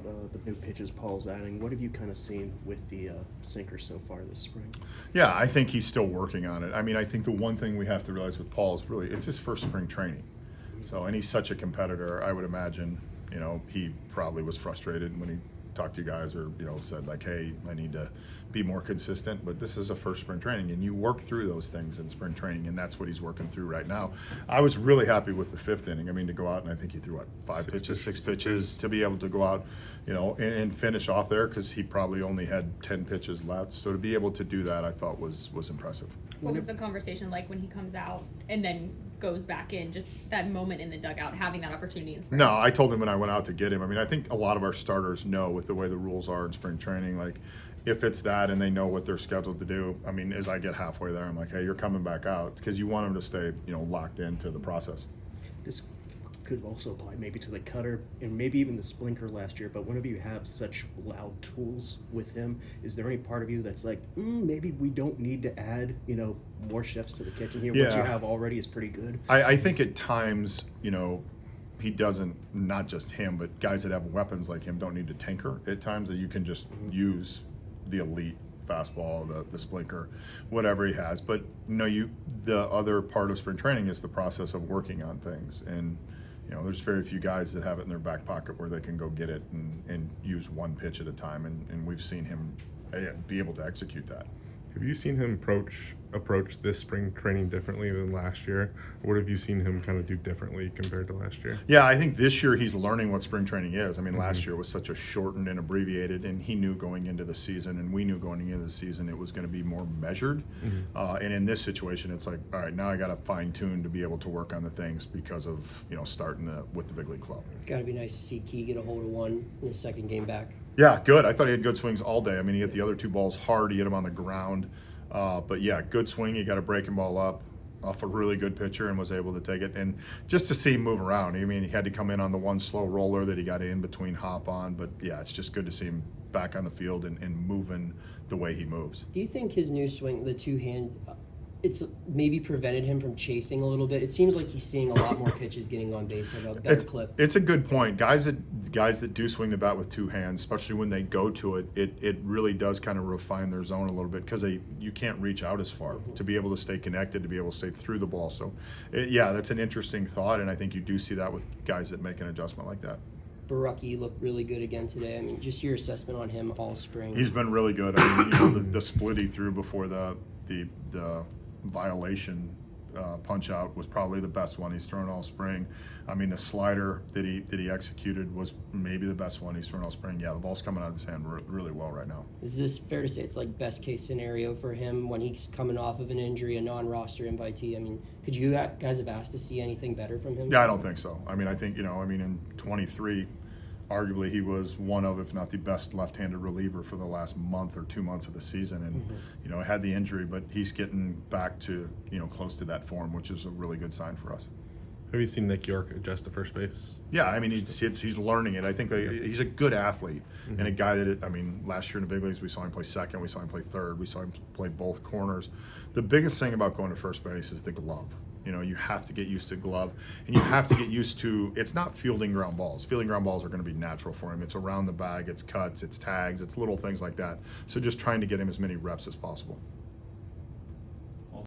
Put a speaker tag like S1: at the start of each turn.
S1: the new pitches Paul's adding. What have you kind of seen with the sinker so far this spring?
S2: Yeah, I think he's still working on it. I mean, I think the one thing we have to realize with Paul is really it's his first spring training. So, and he's such a competitor. I would imagine, he probably was frustrated when he talked to you guys or, said like, hey, I need to be more consistent. But this is a first spring training, and you work through those things in spring training, and that's what he's working through right now. I was really happy with the fifth inning. I mean, to go out and I think he threw, six pitches, to be able to go out, and finish off there because he probably only had 10 pitches left. So to be able to do that, I thought was impressive.
S3: What was the conversation like when he comes out and then goes back in, just that moment in the dugout, having that opportunity in spring?
S2: No, I told him when I went out to get him. I mean, I think a lot of our starters know with the way the rules are in spring training, like if it's that and they know what they're scheduled to do, I mean, as I get halfway there, I'm like, hey, you're coming back out because you want them to stay, locked into the process.
S1: This could also apply maybe to the cutter and maybe even the splinter last year, but whenever you have such loud tools with him, is there any part of you that's like, maybe we don't need to add, more chefs to the kitchen here?
S2: Yeah.
S1: What you have already is pretty good.
S2: I think at times, he doesn't, not just him, but guys that have weapons like him don't need to tinker at times, that you can just use the elite fastball, the splinter, whatever he has. But the other part of spring training is the process of working on things. And there's very few guys that have it in their back pocket where they can go get it and use one pitch at a time. And we've seen him be able to execute that.
S4: Have you seen him approach this spring training differently than last year? Or what have you seen him kind of do differently compared to last year?
S2: Yeah, I think this year he's learning what spring training is. I mean, last year was such a shortened and abbreviated, and he knew going into the season, and we knew going into the season it was going to be more measured. And in this situation, it's like, all right, now I got to fine tune to be able to work on the things because of starting with the big league club.
S5: Got to be nice to see Key get a hold of one in his second game back.
S2: Yeah, good. I thought he had good swings all day. I mean, he hit the other two balls hard. He hit them on the ground. But yeah, good swing. He got a breaking ball up off a really good pitcher and was able to take it. And just to see him move around, I mean, he had to come in on the one slow roller that he got in between hop on. But yeah, it's just good to see him back on the field and moving the way he moves.
S5: Do you think his new swing, the two-hand, it's maybe prevented him from chasing a little bit? It seems like he's seeing a lot more pitches getting on base at a better clip.
S2: It's a good point. Guys that do swing the bat with two hands, especially when they go to it, it really does kind of refine their zone a little bit because you can't reach out as far to be able to stay connected, to be able to stay through the ball. So, yeah, that's an interesting thought, and I think you do see that with guys that make an adjustment like that.
S5: Barucki looked really good again today. I mean, just your assessment on him all spring.
S2: He's been really good. I mean, the split he threw before the violation punch out was probably the best one he's thrown all spring. I mean, the slider that he executed was maybe the best one he's thrown all spring. Yeah, the ball's coming out of his hand really well right now.
S5: Is this fair to say it's like best case scenario for him when he's coming off of an injury, a non-roster invitee? I mean, could you guys have asked to see anything better from him?
S2: Yeah, I don't think so. I mean, I think, in 23, arguably he was one of, if not the best left-handed reliever for the last month or 2 months of the season. And, had the injury, but he's getting back to, close to that form, which is a really good sign for us.
S4: Have you seen Nick York adjust to first base?
S2: Yeah, I mean, he's learning it. I think he's a good athlete and a guy that, last year in the big leagues, we saw him play second, we saw him play third, we saw him play both corners. The biggest thing about going to first base is the glove. You have to get used to glove, and you have to get used to, it's not fielding ground balls. Fielding ground balls are going to be natural for him. It's around the bag, it's cuts, it's tags, it's little things like that. So just trying to get him as many reps as possible.